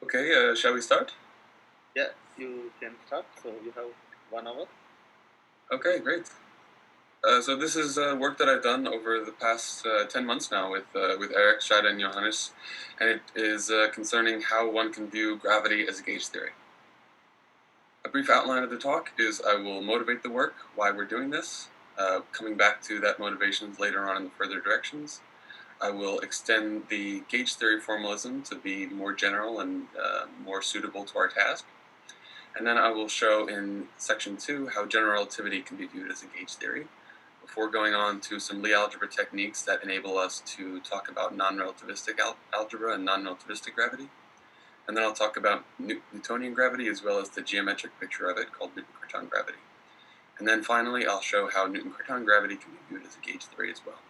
Okay, shall we start? Yeah, you can start. So you have 1 hour. Okay, great. So this is work that I've done over the past 10 months now with Eric, Shada, and Johannes, and it is concerning how one can view gravity as a gauge theory. A brief outline of the talk is I will motivate the work, why we're doing this, coming back to that motivations later on in the further directions. I will extend the gauge theory formalism to be more general and more suitable to our task. And then I will show in section 2 how general relativity can be viewed as a gauge theory, before going on to some Lie algebra techniques that enable us to talk about non-relativistic algebra and non-relativistic gravity. And then I'll talk about Newtonian gravity as well as the geometric picture of it called Newton-Cartan gravity. And then finally, I'll show how Newton-Cartan gravity can be viewed as a gauge theory as well.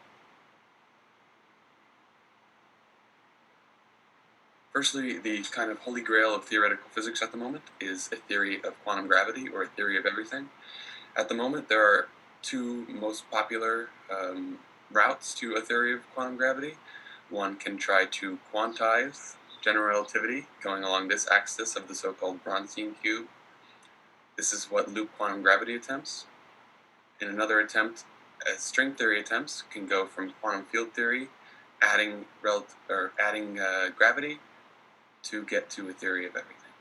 Firstly, the kind of holy grail of theoretical physics at the moment is a theory of quantum gravity, or a theory of everything. At the moment, there are two most popular routes to a theory of quantum gravity. One can try to quantize general relativity going along this axis of the so-called Bronstein cube. This is what loop quantum gravity attempts. In another attempt, string theory attempts can go from quantum field theory, adding gravity to get to a theory of everything.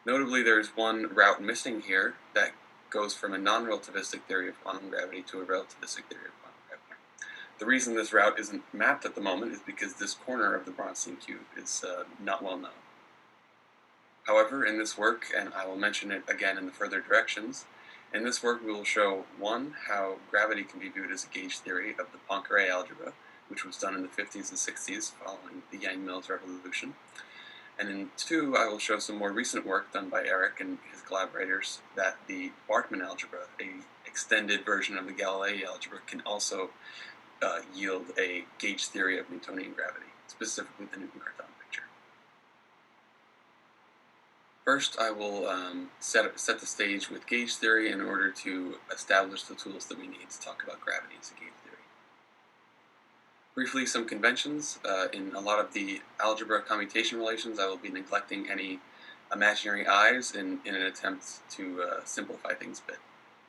Notably, there's one route missing here that goes from a non-relativistic theory of quantum gravity to a relativistic theory of quantum gravity. The reason this route isn't mapped at the moment is because this corner of the Bronstein cube is not well known. However, in this work, and I will mention it again in the further directions, in this work we will show, one, how gravity can be viewed as a gauge theory of the Poincare algebra, which was done in the 50s and 60s following the Yang-Mills revolution. And in 2, I will show some more recent work done by Eric and his collaborators that the Bargmann algebra, an extended version of the Galilei algebra, can also yield a gauge theory of Newtonian gravity, specifically the Newton-Cartan picture. First, I will set the stage with gauge theory in order to establish the tools that we need to talk about gravity as a gauge theory. Briefly, some conventions. In a lot of the algebra commutation relations, I will be neglecting any imaginary i's in an attempt to simplify things a bit,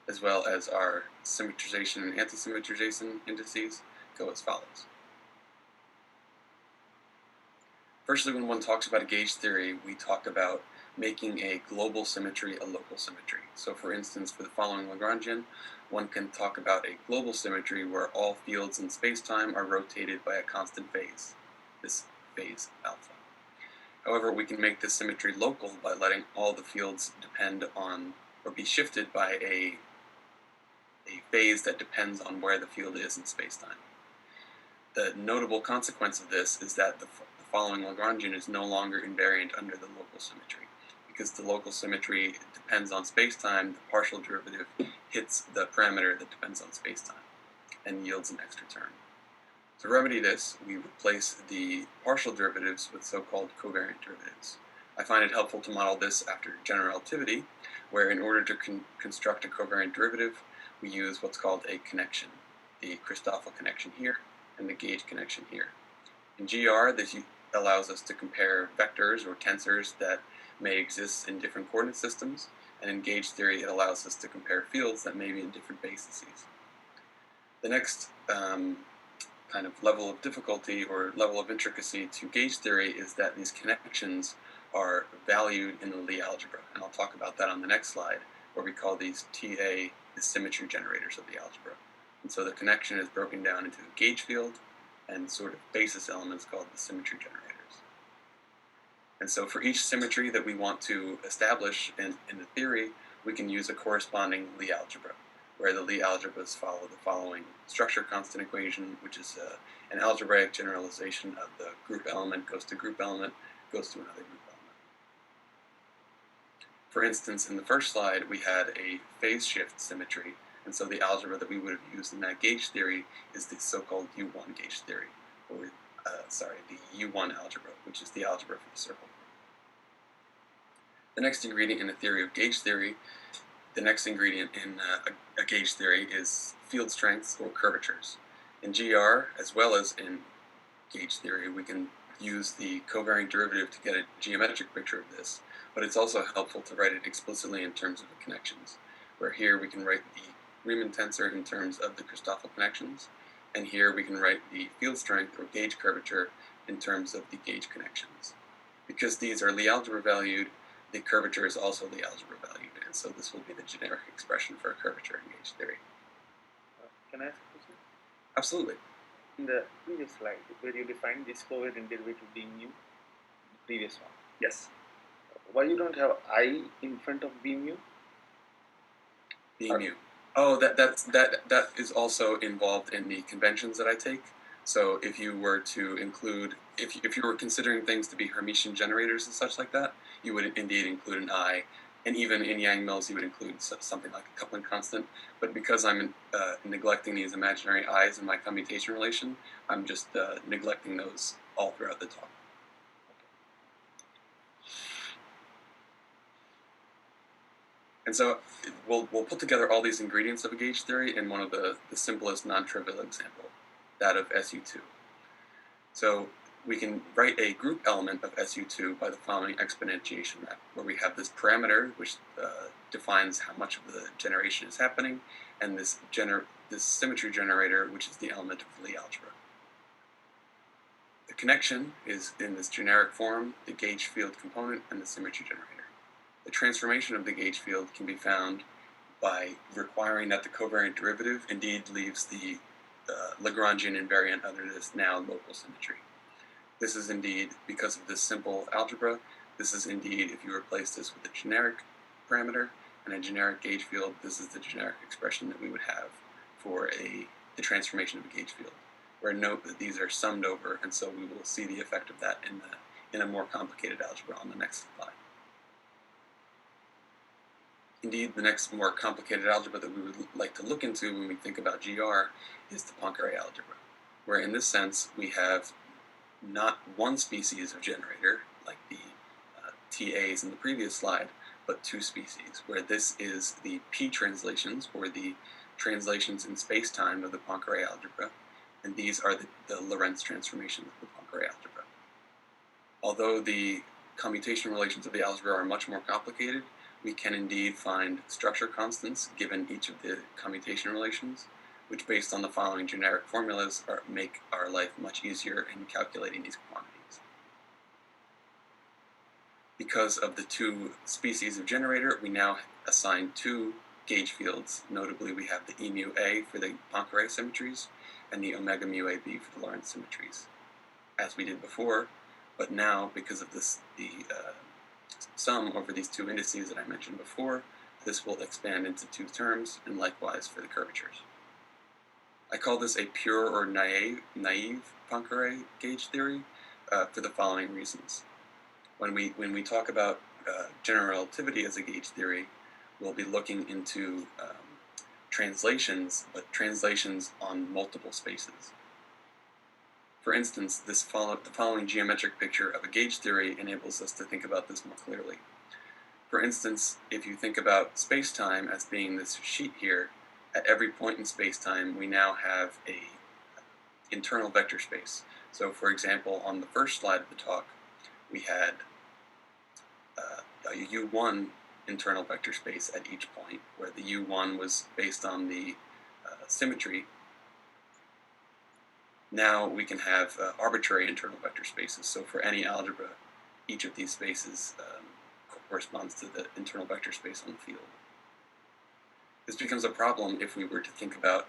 as well as our symmetrization and anti-symmetrization indices go as follows. Firstly, when one talks about a gauge theory, we talk about making a global symmetry a local symmetry. So for instance, for the following Lagrangian, one can talk about a global symmetry where all fields in spacetime are rotated by a constant phase, this phase alpha. However, we can make this symmetry local by letting all the fields depend on, or be shifted by a phase that depends on where the field is in spacetime. The notable consequence of this is that the following Lagrangian is no longer invariant under the local symmetry. Because the local symmetry depends on spacetime, the partial derivative hits the parameter that depends on spacetime and yields an extra term. To remedy this, we replace the partial derivatives with so-called covariant derivatives. I find it helpful to model this after general relativity, where in order to construct a covariant derivative, we use what's called a connection, the Christoffel connection here and the gauge connection here. In GR, this allows us to compare vectors or tensors that may exist in different coordinate systems, and in gauge theory it allows us to compare fields that may be in different bases. The next kind of level of difficulty or level of intricacy to gauge theory is that these connections are valued in the Lie algebra, and I'll talk about that on the next slide, where we call these TA the symmetry generators of the algebra. And so the connection is broken down into a gauge field and sort of basis elements called the symmetry generators. And so for each symmetry that we want to establish in the theory, we can use a corresponding Lie algebra, where the Lie algebras follow the following structure constant equation, which is an algebraic generalization of the group element goes to group element, goes to another group element. For instance, in the first slide, we had a phase shift symmetry, and so the algebra that we would have used in that gauge theory is the so-called U1 gauge theory, or the U1 algebra, which is the algebra for the circle. The next ingredient in the theory of gauge theory, the next ingredient in a gauge theory is field strengths or curvatures. In GR, as well as in gauge theory, we can use the covariant derivative to get a geometric picture of this, but it's also helpful to write it explicitly in terms of the connections, where here we can write the Riemann tensor in terms of the Christoffel connections, and here we can write the field strength or gauge curvature in terms of the gauge connections. Because these are Lie algebra valued, the curvature is also Lie algebra valued, and so this will be the generic expression for a curvature in gauge theory. Can I ask a question? Absolutely. In the previous slide, where you defined this covariant derivative being mu, the previous one. Yes. Why you don't have I in front of b mu? B mu. Oh, that is also involved in the conventions that I take. So if you were to include, if you were considering things to be Hermitian generators and such like that, you would indeed include an I, and even in Yang-Mills you would include something like a coupling constant. But because I'm neglecting these imaginary I's in my commutation relation, I'm just neglecting those all throughout the talk. And so we'll put together all these ingredients of a gauge theory in one of the simplest non-trivial example, that of SU2. So we can write a group element of SU2 by the following exponentiation map, where we have this parameter which defines how much of the generation is happening, and this symmetry generator, which is the element of Lie algebra. The connection is in this generic form, the gauge field component and the symmetry generator. The transformation of the gauge field can be found by requiring that the covariant derivative indeed leaves the Lagrangian invariant under this now local symmetry. This is indeed, because of this simple algebra, this is indeed, if you replace this with a generic parameter and a generic gauge field, this is the generic expression that we would have for the transformation of a gauge field. Where note that these are summed over, and so we will see the effect of that in a more complicated algebra on the next slide. Indeed, the next more complicated algebra that we would like to look into when we think about GR is the Poincare algebra, where in this sense we have not one species of generator, like the TAs in the previous slide, but two species, where this is the P translations, or the translations in space-time of the Poincare algebra, and these are the Lorentz transformations of the Poincare algebra. Although the commutation relations of the algebra are much more complicated, we can indeed find structure constants given each of the commutation relations, which based on the following generic formulas make our life much easier in calculating these quantities. Because of the two species of generator, we now assign two gauge fields. Notably, we have the E mu A for the Poincare symmetries and the omega mu AB for the Lorentz symmetries, as we did before, but now because of this, the sum over these two indices that I mentioned before, this will expand into two terms, and likewise for the curvatures. I call this a pure or naive Poincare gauge theory for the following reasons. When we talk about general relativity as a gauge theory, we'll be looking into translations, but translations on multiple spaces. For instance, the following geometric picture of a gauge theory enables us to think about this more clearly. For instance, if you think about space-time as being this sheet here, at every point in space-time we now have a internal vector space. So for example, on the first slide of the talk, we had a U1 internal vector space at each point, where the U1 was based on the symmetry. Now we can have arbitrary internal vector spaces. So for any algebra, each of these spaces corresponds to the internal vector space on the field. This becomes a problem if we were to think about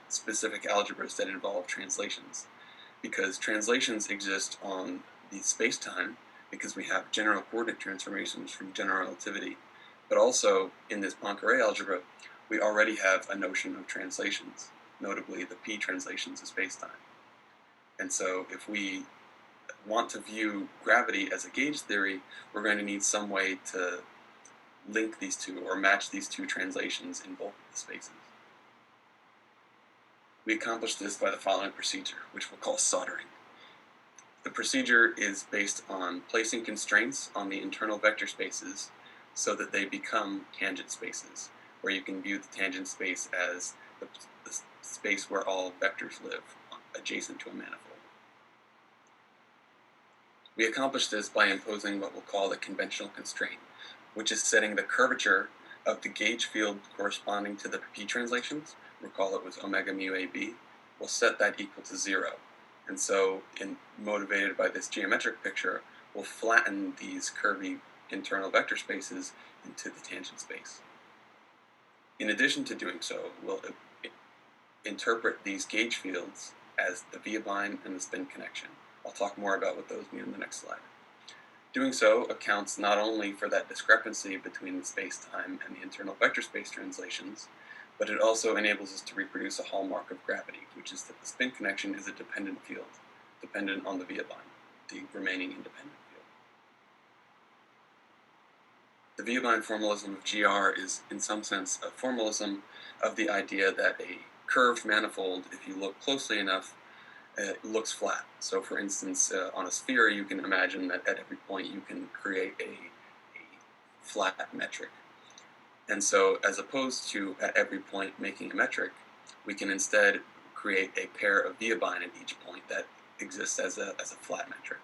specific algebras that involve translations, because translations exist on the space-time because we have general coordinate transformations from general relativity, but also in this Poincare algebra we already have a notion of translations, notably the P translations of space-time. And so if we want to view gravity as a gauge theory, we're going to need some way to link these two or match these two translations in both of the spaces. We accomplish this by the following procedure, which we'll call soldering. The procedure is based on placing constraints on the internal vector spaces so that they become tangent spaces, where you can view the tangent space as the space where all vectors live, adjacent to a manifold. We accomplish this by imposing what we'll call a conventional constraint, which is setting the curvature of the gauge field corresponding to the P translations. Recall it was omega mu AB. We'll set that equal to 0. And so, motivated by this geometric picture, we'll flatten these curvy internal vector spaces into the tangent space. In addition to doing so, we'll interpret these gauge fields as the Viebein and the spin connection. I'll talk more about what those mean in the next slide. Doing so accounts not only for that discrepancy between the space-time and the internal vector space translations, but it also enables us to reproduce a hallmark of gravity, which is that the spin connection is a dependent field, dependent on the Viebein, the remaining independent field. The Viebein formalism of GR is, in some sense, a formalism of the idea that a curved manifold, if you look closely enough, it looks flat. So for instance, on a sphere, you can imagine that at every point you can create a flat metric. And so as opposed to at every point making a metric, we can instead create a pair of Viebein at each point that exists as a flat metric.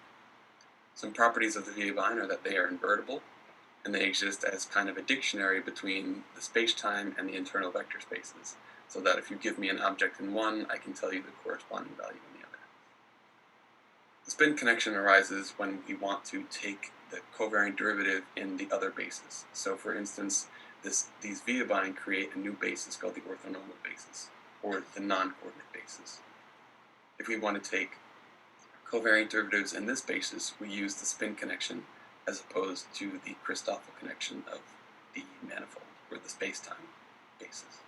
Some properties of the Viebein are that they are invertible, and they exist as kind of a dictionary between the space-time and the internal vector spaces, so that if you give me an object in one, I can tell you the corresponding value in the other. The spin connection arises when we want to take the covariant derivative in the other basis. So for instance, these Viebein create a new basis called the orthonormal basis, or the non-coordinate basis. If we want to take covariant derivatives in this basis, we use the spin connection as opposed to the Christoffel connection of the manifold, or the space-time basis.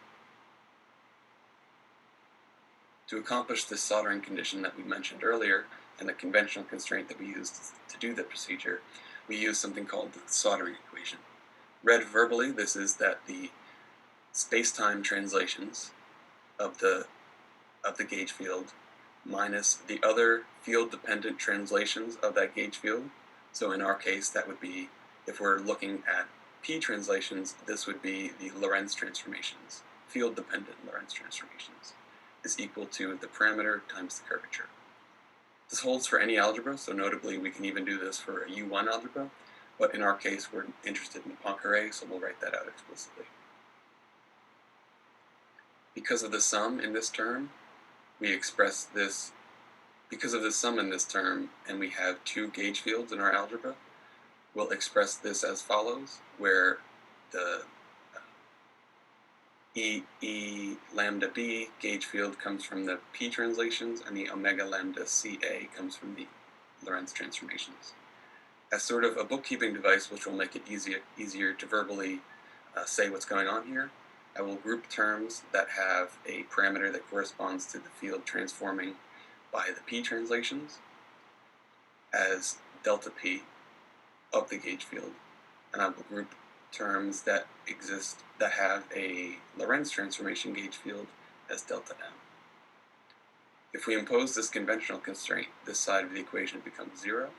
To accomplish this soldering condition that we mentioned earlier, and the conventional constraint that we used to do the procedure, we use something called the soldering equation. Read verbally, this is that the space-time translations of the gauge field minus the other field-dependent translations of that gauge field. So in our case, that would be, if we're looking at P translations, this would be the Lorentz transformations, field-dependent Lorentz transformations, is equal to the parameter times the curvature. This holds for any algebra, so notably we can even do this for a U1 algebra, but in our case we're interested in the Poincare, so we'll write that out explicitly. Because of the sum in this term, we express this, because of the sum in this term, and we have two gauge fields in our algebra, we'll express this as follows, where the E lambda B gauge field comes from the P translations, and the omega lambda CA comes from the Lorentz transformations. As sort of a bookkeeping device, which will make it easier to verbally say what's going on here, I will group terms that have a parameter that corresponds to the field transforming by the P translations as delta P of the gauge field, and I will group terms that exist that have a Lorentz transformation gauge field as delta M. If we impose this conventional constraint, this side of the equation becomes 0.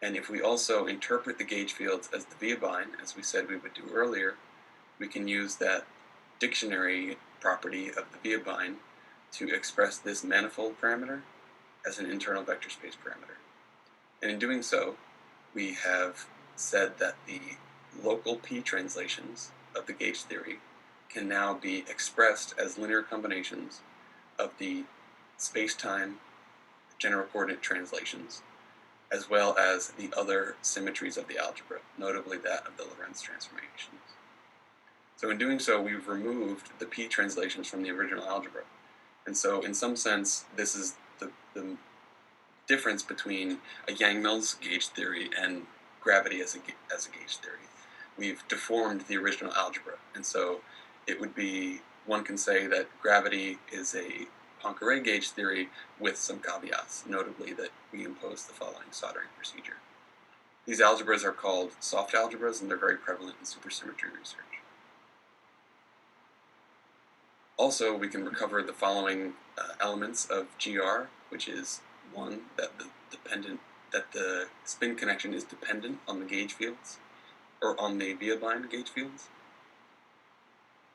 And if we also interpret the gauge fields as the Viebein, as we said we would do earlier, we can use that dictionary property of the Viebein to express this manifold parameter as an internal vector space parameter. And in doing so, we have said that the local P translations of the gauge theory can now be expressed as linear combinations of the space-time general coordinate translations, as well as the other symmetries of the algebra, notably that of the Lorentz transformations. So in doing so, we've removed the P translations from the original algebra. And so in some sense, this is the difference between a Yang-Mills gauge theory and gravity as a gauge theory. We've deformed the original algebra, and so it would be, one can say that gravity is a Poincare gauge theory with some caveats, notably that we impose the following soldering procedure. These algebras are called soft algebras, and they're very prevalent in supersymmetry research. Also, we can recover the following elements of GR, which is one, that the spin connection is dependent on the gauge fields, or on the Viebein gauge fields.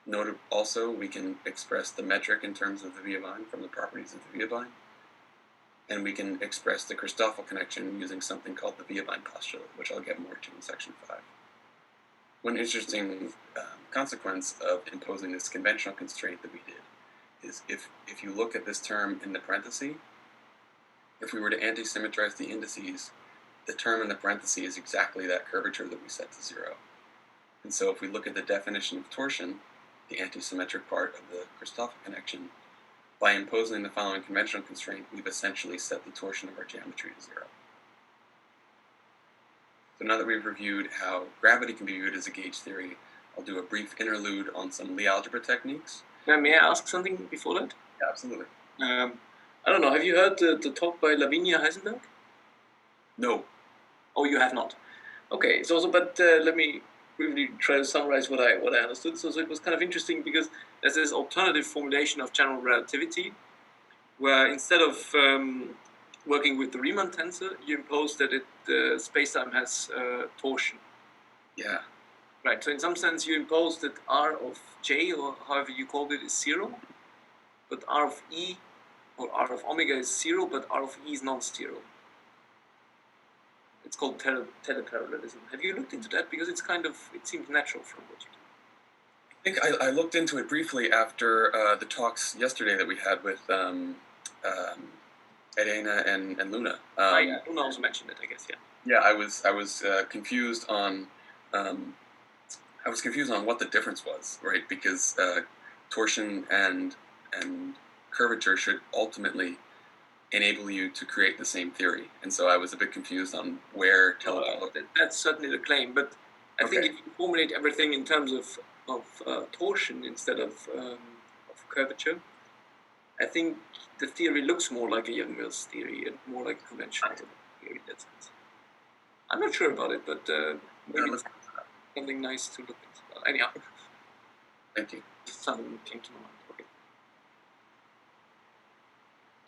Note also, we can express the metric in terms of the Viebein from the properties of the Viebein. and we can express the Christoffel connection using something called the Viebein postulate, which I'll get more to in section 5. One interesting consequence of imposing this conventional constraint that we did is if you look at this term in the parenthesis, if we were to anti-symmetrize the indices, the term in the parenthesis is exactly that curvature that we set to 0. And so if we look at the definition of torsion, the anti-symmetric part of the Christoffel connection, by imposing the following conventional constraint, we've essentially set the torsion of our geometry to 0. So now that we've reviewed how gravity can be viewed as a gauge theory, I'll do a brief interlude on some Lie algebra techniques. May I ask something before that? Yeah, absolutely. I don't know, have you heard the talk by Lavinia Heisenberg? No. Oh, you have not? Okay, but let me briefly try to summarize what I understood. So it was kind of interesting because there's this alternative formulation of general relativity, where instead of working with the Riemann tensor, you impose that the spacetime has torsion. Yeah. Right. So in some sense, you impose that R of J, or however you called it, is 0, but R of E or R of omega is 0, but R of E is non-zero. It's called teleparallelism. Have you looked into that? Because it seems natural from what you do. I think I looked into it briefly after the talks yesterday that we had with Elena and Luna. Yeah, Luna also mentioned it, I guess. Yeah. Yeah, I was confused on what the difference was, right? Because torsion and curvature should ultimately enable you to create the same theory, and so I was a bit confused on where that's certainly the claim, but I think if you formulate everything in terms of torsion instead of curvature, I think the theory looks more like a Young-Mills theory and more like a conventional theory in that sense. I'm not sure about it, but maybe it's something nice to look at. Well, anyhow. Thank you. Something came to my mind. Okay.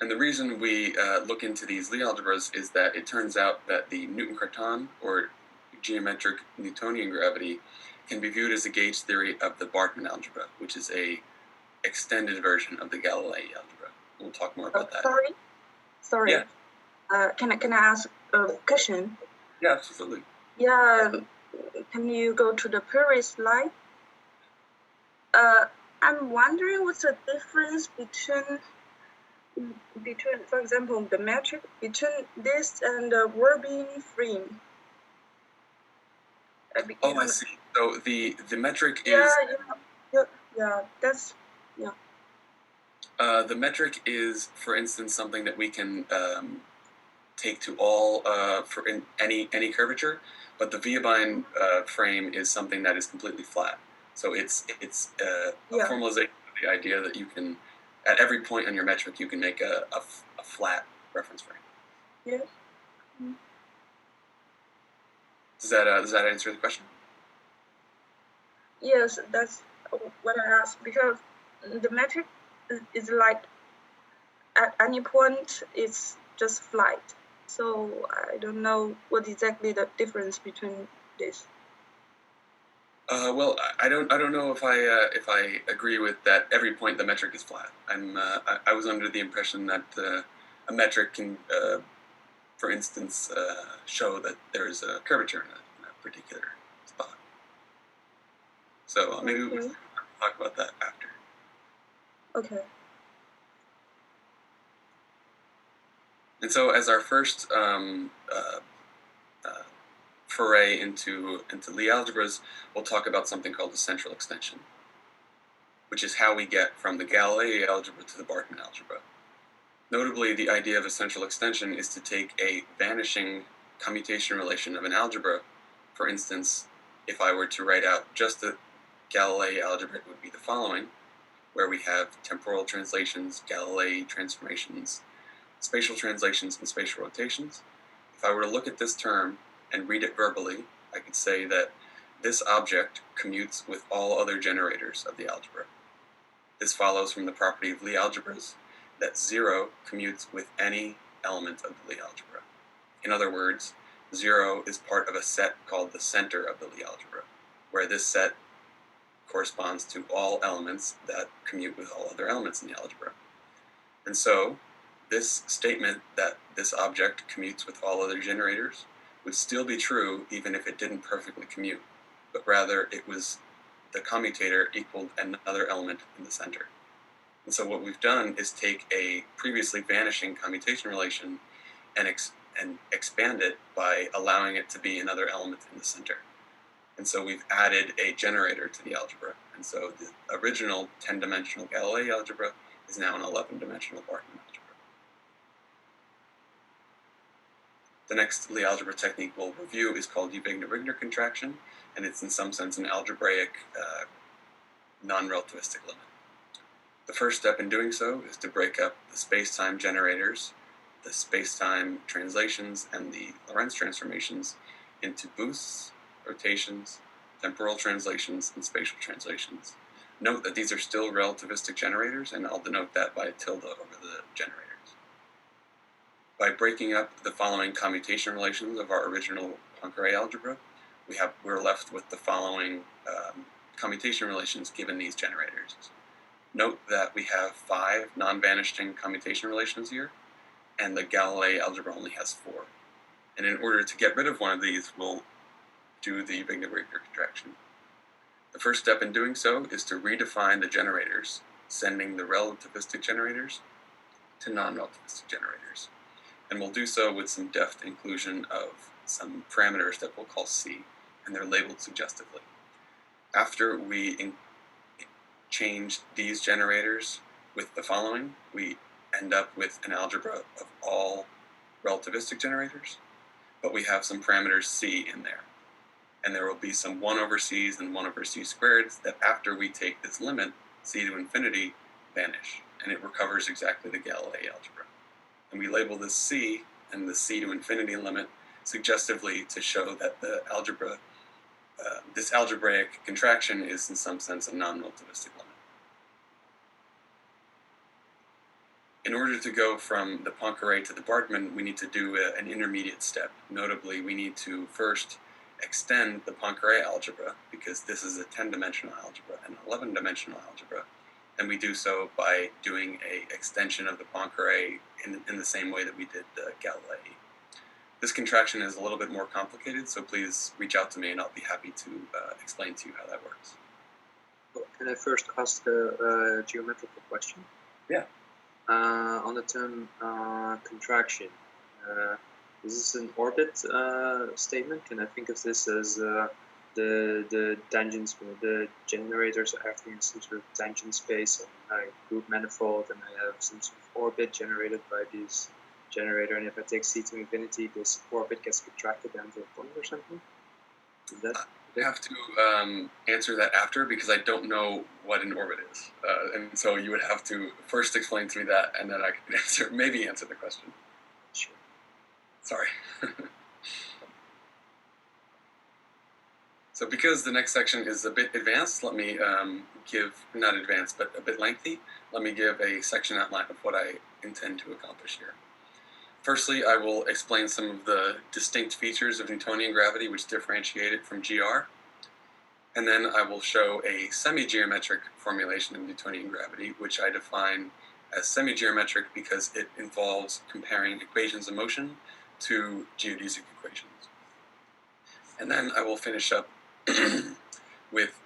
And the reason we look into these Lie algebras is that it turns out that the Newton-Cartan, or geometric Newtonian gravity, can be viewed as a gauge theory of the Bargmann algebra, which is a extended version of the Galilei algebra. We'll talk more about that. Sorry. Yeah. Can I ask a question? Yeah, absolutely. Yeah. Can you go to the previous slide? I'm wondering what's the difference between, for example, the metric between this and the Viebein frame. Oh, I see. So the metric is the metric is, for instance, something that we can take to all for in any curvature, but the Viebein frame is something that is completely flat. So it's a formalization of the idea that you can, at every point on your metric, you can make a flat reference frame. Yes. Does that answer the question? Yes, that's what I asked, because the metric is like at any point it's just flat. So I don't know what exactly the difference between this. Well, I don't know if I agree with that. Every point the metric is flat. I was under the impression that a metric can, for instance, show that there is a curvature in a particular spot. So maybe we can talk about that after. Okay. And so, as our first foray into Lie algebras, we'll talk about something called the central extension, which is how we get from the Galilei algebra to the Bargmann algebra. Notably, the idea of a central extension is to take a vanishing commutation relation of an algebra. For instance, if I were to write out just the Galilei algebra, it would be the following, where we have temporal translations, Galilei transformations, spatial translations, and spatial rotations. If I were to look at this term and read it verbally, I could say that this object commutes with all other generators of the algebra. This follows from the property of Lie algebras that 0 commutes with any element of the Lie algebra. In other words, 0 is part of a set called the center of the Lie algebra, where this set corresponds to all elements that commute with all other elements in the algebra. And so, this statement that this object commutes with all other generators would still be true even if it didn't perfectly commute, but rather it was the commutator equaled another element in the center. And so what we've done is take a previously vanishing commutation relation and expand it by allowing it to be another element in the center. And so we've added a generator to the algebra. And so the original 10-dimensional Galilei algebra is now an 11-dimensional Bargmann algebra. The next Lie algebra technique we'll review is called Wigner-Rigner contraction, and it's in some sense an algebraic non-relativistic limit. The first step in doing so is to break up the space-time generators, the space-time translations, and the Lorentz transformations into boosts, rotations, temporal translations, and spatial translations. Note that these are still relativistic generators, and I'll denote that by a tilde over the generators. By breaking up the following commutation relations of our original Poincare algebra, we're left with the following commutation relations given these generators. Note that we have 5 non-vanishing commutation relations here, and the Galilei algebra only has 4. And in order to get rid of one of these, we'll do the Wigner-Rigner contraction. The first step in doing so is to redefine the generators, sending the relativistic generators to non-relativistic generators. And we'll do so with some deft inclusion of some parameters that we'll call C, and they're labeled suggestively. After we change these generators with the following, we end up with an algebra of all relativistic generators, but we have some parameters C in there. And there will be some 1 over C's and 1 over C squareds that after we take this limit, C to infinity, vanish. And it recovers exactly the Galilei algebra. And we label this C and the C to infinity limit suggestively to show that the algebra, this algebraic contraction is in some sense a non-relativistic limit. In order to go from the Poincare to the Bargmann, we need to do an intermediate step. Notably, we need to first extend the Poincare algebra, because this is a 10-dimensional algebra and 11-dimensional algebra, and we do so by doing an extension of the Poincare in the same way that we did the Galilei. This contraction is a little bit more complicated, so please reach out to me and I'll be happy to explain to you how that works. Well, can I first ask a geometrical question? Yeah. On the term contraction, is this an orbit statement? Can I think of this as the tangents, the generators are acting in some sort of tangent space, and I group manifold, and I have some sort of orbit generated by this generator, and if I take C to infinity, this orbit gets contracted down to a point or something? Is that? I have to answer that after, because I don't know what an orbit is. And so you would have to first explain to me that, and then I could maybe answer the question. Sure. Sorry. So because the next section is a bit advanced, let me not advanced, but a bit lengthy, let me give a section outline of what I intend to accomplish here. Firstly, I will explain some of the distinct features of Newtonian gravity which differentiate it from GR. And then I will show a semi-geometric formulation of Newtonian gravity, which I define as semi-geometric because it involves comparing equations of motion to geodesic equations. And then I will finish up with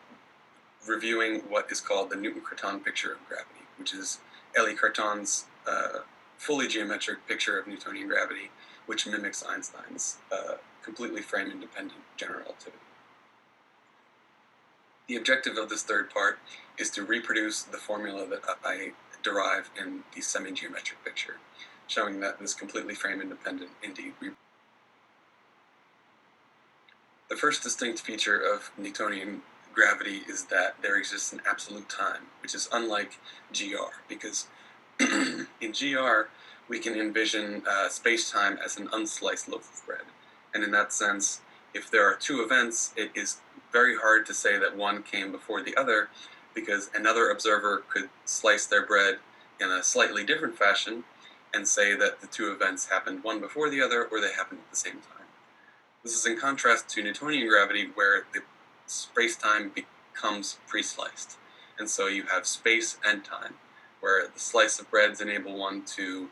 reviewing what is called the Newton-Cartan picture of gravity, which is Élie Cartan's fully geometric picture of Newtonian gravity, which mimics Einstein's completely frame-independent general relativity. The objective of this third part is to reproduce the formula that I derive in the semi-geometric picture, showing that this completely frame-independent indeed. The first distinct feature of Newtonian gravity is that there exists an absolute time, which is unlike GR, because in GR, we can envision space-time as an unsliced loaf of bread. And in that sense, if there are two events, it is very hard to say that one came before the other, because another observer could slice their bread in a slightly different fashion and say that the two events happened one before the other, or they happened at the same time. This is in contrast to Newtonian gravity, where the space-time becomes pre-sliced. And so you have space and time, where the slice of breads enable one to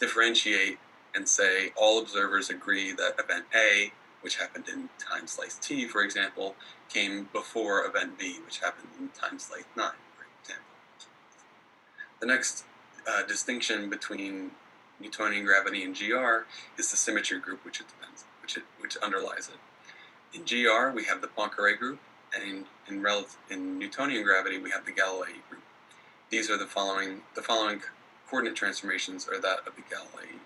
differentiate and say all observers agree that event A, which happened in time slice t, for example, came before event B, which happened in time slice 9, for example. The next distinction between Newtonian gravity and GR is the symmetry group which underlies it. In GR, we have the Poincare group, and in Newtonian gravity, we have the Galilei group. These are the following coordinate transformations are that of the Galilei group,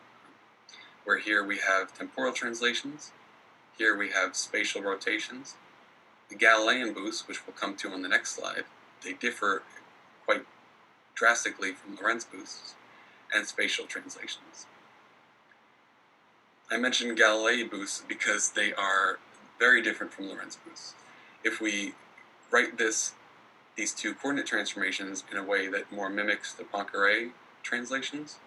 where here we have temporal translations, here we have spatial rotations. The Galilean boosts, which we'll come to on the next slide, they differ quite drastically from Lorentz boosts, and spatial translations. I mentioned Galilei boosts because they are very different from Lorentz boosts. If we write these two coordinate transformations in a way that more mimics the Poincare translations,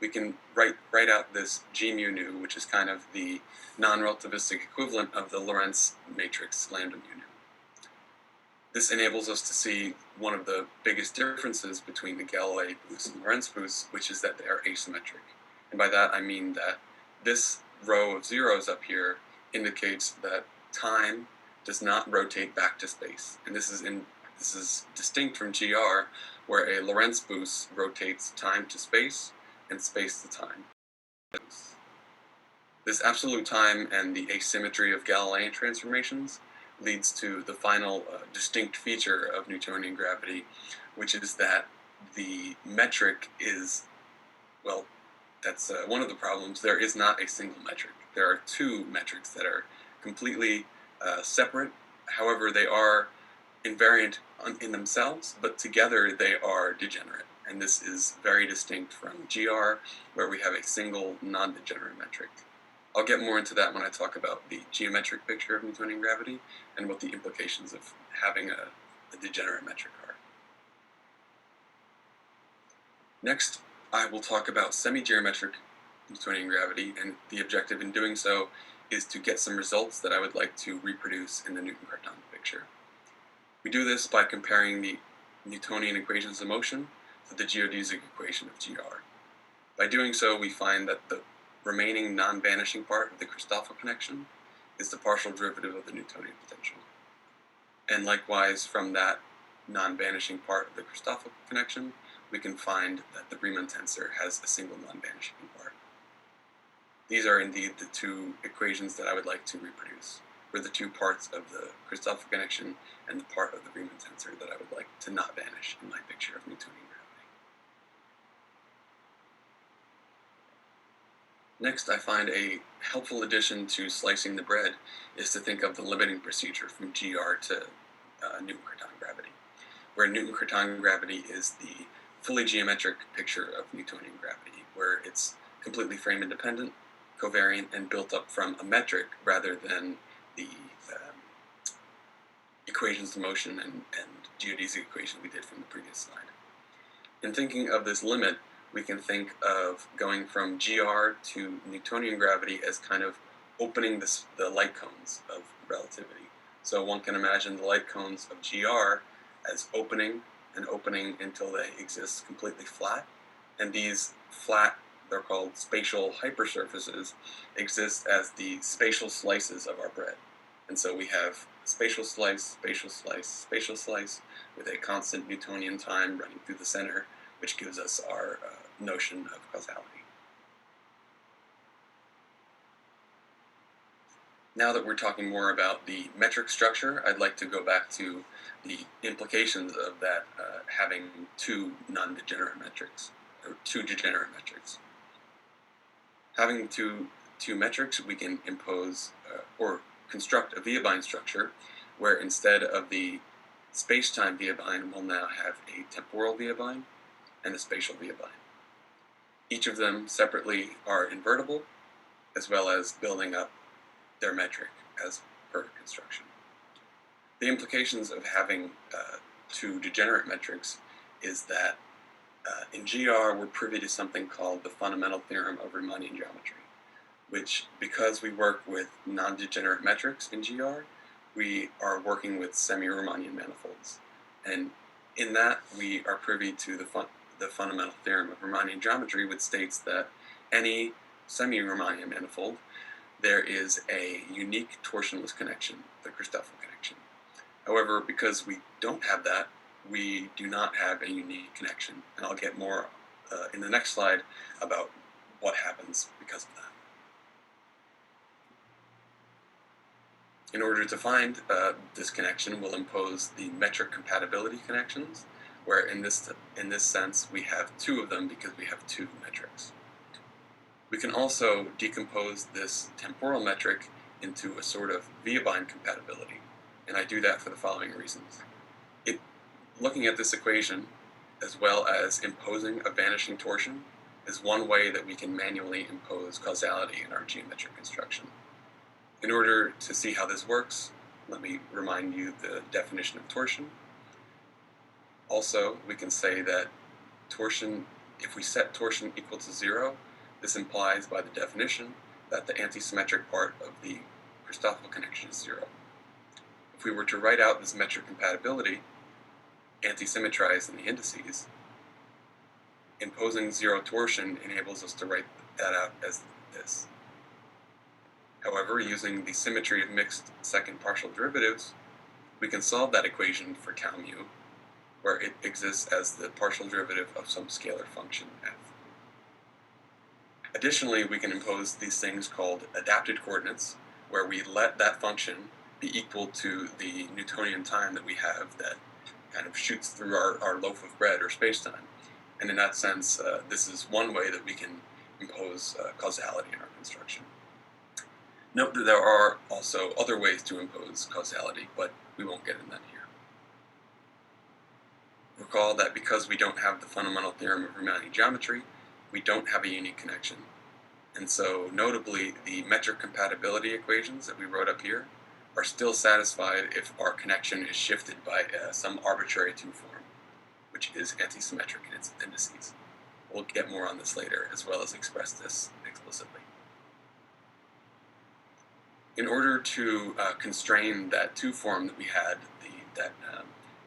we can write out this G mu nu, which is kind of the non-relativistic equivalent of the Lorentz matrix lambda mu nu. This enables us to see one of the biggest differences between the Galilei boosts and Lorentz boosts, which is that they are asymmetric. And by that I mean that this row of zeros up here indicates that time does not rotate back to space. And this is distinct from GR, where a Lorentz boost rotates time to space and space to time. This absolute time and the asymmetry of Galilean transformations leads to the final distinct feature of Newtonian gravity, which is that the metric is, well, that's one of the problems. There is not a single metric. There are two metrics that are completely separate. However, they are invariant in themselves, but together they are degenerate. And this is very distinct from GR, where we have a single non-degenerate metric. I'll get more into that when I talk about the geometric picture of Newtonian gravity and what the implications of having a degenerate metric are. Next, I will talk about semi-geometric Newtonian gravity, and the objective in doing so is to get some results that I would like to reproduce in the Newton-Cartan picture. We do this by comparing the Newtonian equations of motion to the geodesic equation of GR. By doing so, we find that the remaining non-vanishing part of the Christoffel connection is the partial derivative of the Newtonian potential. And likewise, from that non-vanishing part of the Christoffel connection, we can find that the Riemann tensor has a single non-vanishing part. These are indeed the two equations that I would like to reproduce, or the two parts of the Christoffel connection and the part of the Riemann tensor that I would like to not vanish in my picture of Newtonian gravity. Next, I find a helpful addition to slicing the bread is to think of the limiting procedure from GR to Newton-Cartan gravity, where Newton-Cartan gravity is the fully geometric picture of Newtonian gravity, where it's completely frame independent, covariant, and built up from a metric rather than the equations of motion and geodesic equation we did from the previous slide. In thinking of this limit, we can think of going from GR to Newtonian gravity as kind of opening the light cones of relativity. So one can imagine the light cones of GR as opening and opening until they exist completely flat. And these flat, they're called spatial hypersurfaces, exist as the spatial slices of our bread. And so we have spatial slice, spatial slice, spatial slice, with a constant Newtonian time running through the center, which gives us our notion of causality. Now that we're talking more about the metric structure, I'd like to go back to the implications of that having two non-degenerate metrics, or two degenerate metrics. Having two metrics, we can impose or construct a Viebein structure where instead of the space-time Viebein, we'll now have a temporal Viebein and a spatial Viebein. Each of them separately are invertible, as well as building up their metric as per construction. The implications of having two degenerate metrics is that in GR we're privy to something called the fundamental theorem of Riemannian geometry, which, because we work with non-degenerate metrics in GR, we are working with semi-Riemannian manifolds. And in that, we are privy to the fundamental theorem of Riemannian geometry, which states that any semi-Riemannian manifold, there is a unique torsionless connection, the Christoffel connection. However, because we don't have that, we do not have a unique connection, and I'll get more in the next slide about what happens because of that. In order to find this connection, we'll impose the metric compatibility connections, where in this sense we have two of them because we have two metrics. We can also decompose this temporal metric into a sort of Viebein compatibility, and I do that for the following reasons. Looking at this equation, as well as imposing a vanishing torsion, is one way that we can manually impose causality in our geometric construction. In order to see how this works, let me remind you the definition of torsion. Also, we can say that torsion, if we set torsion equal to 0, this implies by the definition that the antisymmetric part of the Christoffel connection is 0. If we were to write out this metric compatibility, anti-symmetrized in the indices, imposing 0 torsion enables us to write that out as this. However, using the symmetry of mixed second partial derivatives, we can solve that equation for tau mu, where it exists as the partial derivative of some scalar function f. Additionally, we can impose these things called adapted coordinates, where we let that function be equal to the Newtonian time that we have that kind of shoots through our loaf of bread or space-time. And in that sense, this is one way that we can impose causality in our construction. Note that there are also other ways to impose causality, but we won't get in that here. Recall that because we don't have the fundamental theorem of Riemannian geometry, we don't have a unique connection. And so, notably, the metric compatibility equations that we wrote up here are still satisfied if our connection is shifted by some arbitrary 2 form, which is antisymmetric in its indices. We'll get more on this later, as well as express this explicitly. In order to constrain that 2 form that we had, that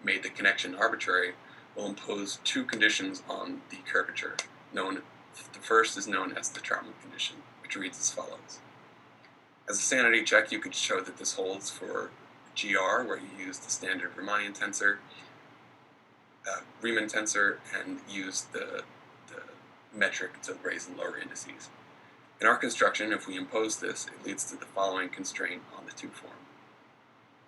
made the connection arbitrary, we'll impose 2 conditions on the curvature. The first is known as the Trautmann condition, which reads as follows. As a sanity check, you could show that this holds for GR, where you use the standard Riemann tensor, and use the metric to raise and lower indices. In our construction, if we impose this, it leads to the following constraint on the 2 form,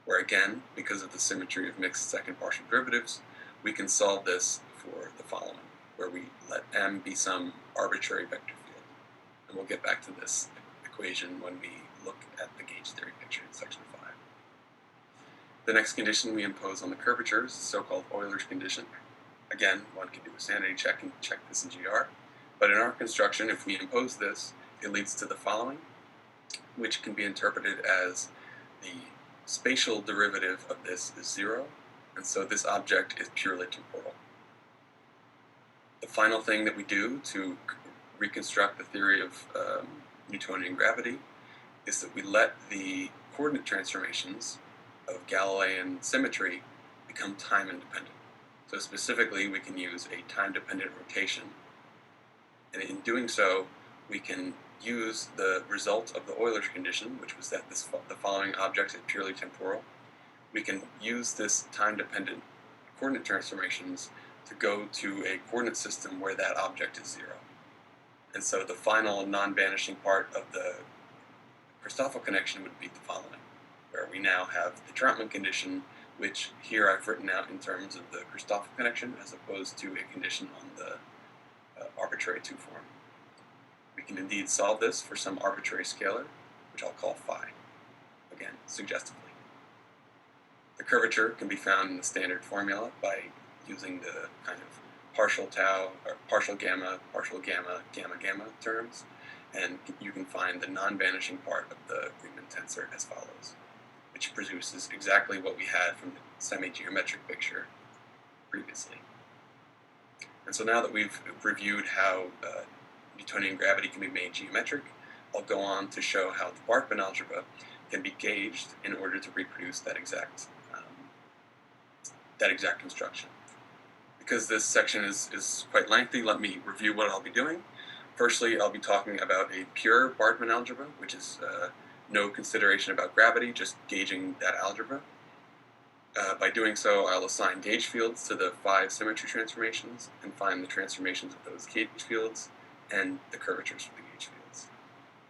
where again, because of the symmetry of mixed second partial derivatives, we can solve this for the following, where we let M be some arbitrary vector field. And we'll get back to this equation when we look at the gauge theory picture in section 5. The next condition we impose on the curvature is the so-called Euler's condition. Again, one can do a sanity check and check this in GR. But in our construction, if we impose this, it leads to the following, which can be interpreted as the spatial derivative of this is 0, and so this object is purely temporal. The final thing that we do to reconstruct the theory of Newtonian gravity is that we let the coordinate transformations of Galilean symmetry become time independent. So specifically, we can use a time-dependent rotation, and in doing so, we can use the result of the Euler's condition, which was that the following object is purely temporal. We can use this time-dependent coordinate transformations to go to a coordinate system where that object is 0. And so the final non-vanishing part of the Christoffel connection would be the following, where we now have the Trautmann condition, which here I've written out in terms of the Christoffel connection as opposed to a condition on the arbitrary 2 form. We can indeed solve this for some arbitrary scalar, which I'll call phi, again, suggestively. The curvature can be found in the standard formula by using the kind of partial tau, or partial gamma, gamma, gamma terms, and you can find the non-vanishing part of the Riemann tensor as follows, which produces exactly what we had from the semi-geometric picture previously. And so now that we've reviewed how Newtonian gravity can be made geometric, I'll go on to show how the Bargmann algebra can be gauged in order to reproduce that exact construction. Because this section is quite lengthy, let me review what I'll be doing. Firstly, I'll be talking about a pure Bargmann algebra, which is no consideration about gravity, just gauging that algebra. By doing so, I'll assign gauge fields to the 5 symmetry transformations and find the transformations of those gauge fields and the curvatures for the gauge fields.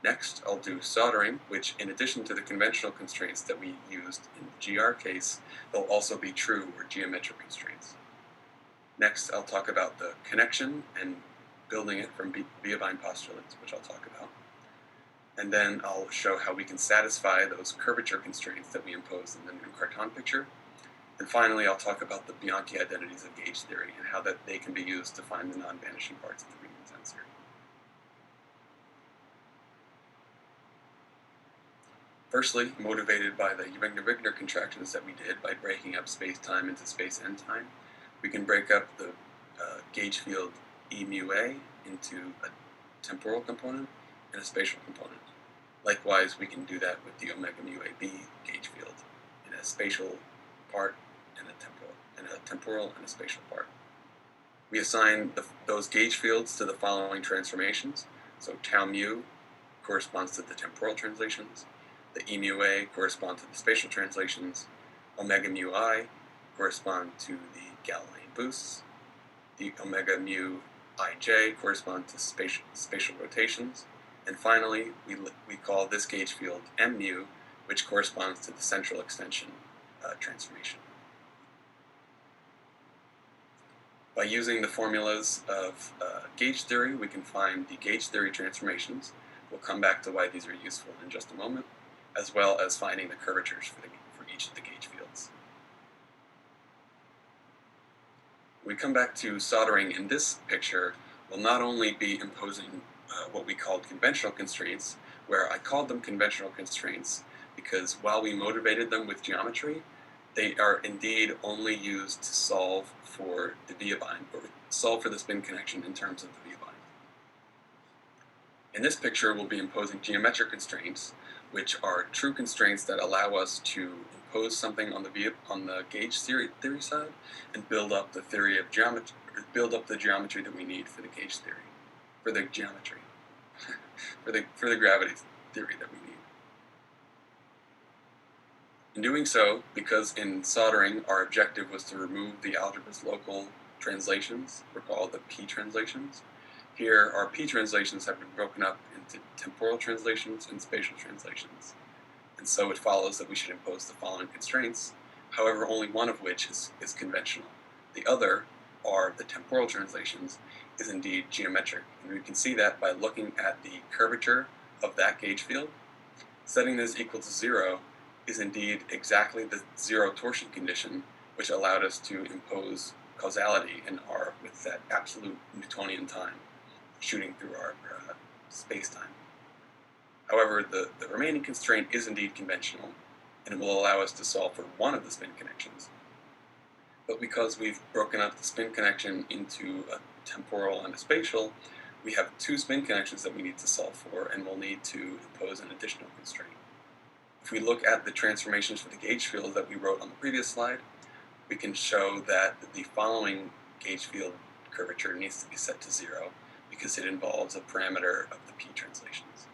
Next, I'll do soldering, which in addition to the conventional constraints that we used in the GR case, they'll also be true or geometric constraints. Next, I'll talk about the connection and building it from Viebein postulates, which I'll talk about. And then I'll show how we can satisfy those curvature constraints that we imposed in the Newton-Cartan picture. And finally, I'll talk about the Bianchi identities of gauge theory and how that they can be used to find the non-vanishing parts of the Riemann tensor. Firstly, motivated by the Wigner contractions that we did by breaking up space-time into space and time, we can break up the gauge field E mu A into a temporal component and a spatial component. Likewise, we can do that with the omega mu AB gauge field in a spatial part and a temporal and a spatial part. We assign those gauge fields to the following transformations. So tau mu corresponds to the temporal translations, the E mu A correspond to the spatial translations, omega mu I correspond to the Galilean boosts, the omega mu ij correspond to spatial rotations, and finally we call this gauge field M mu, which corresponds to the central extension transformation. By using the formulas of gauge theory, we can find the gauge theory transformations. We'll come back to why these are useful in just a moment, as well as finding the curvatures for each of the gauge fields. When we come back to soldering in this picture, we'll not only be imposing what we called conventional constraints, where I called them conventional constraints because while we motivated them with geometry, they are indeed only used to solve for the Viebein, or solve for the spin connection in terms of the Viebein. In this picture, we'll be imposing geometric constraints, which are true constraints that allow us to impose something on the gauge theory side and build up the theory of geometry, or build up the geometry that we need for the gauge theory, for the geometry, for the gravity theory that we need. In doing so, because in soldering our objective was to remove the algebra's local translations, recall the P translations, here our P translations have been broken up into temporal translations and spatial translations. And so it follows that we should impose the following constraints, however only one of which is conventional. The other, are the temporal translations, is indeed geometric. And we can see that by looking at the curvature of that gauge field. Setting this equal to 0 is indeed exactly the zero torsion condition which allowed us to impose causality in R with that absolute Newtonian time shooting through our space-time. However, the remaining constraint is indeed conventional, and it will allow us to solve for one of the spin connections. But because we've broken up the spin connection into a temporal and a spatial, we have 2 spin connections that we need to solve for, and we'll need to impose an additional constraint. If we look at the transformations for the gauge field that we wrote on the previous slide, we can show that the following gauge field curvature needs to be set to 0 because it involves a parameter of the P translations.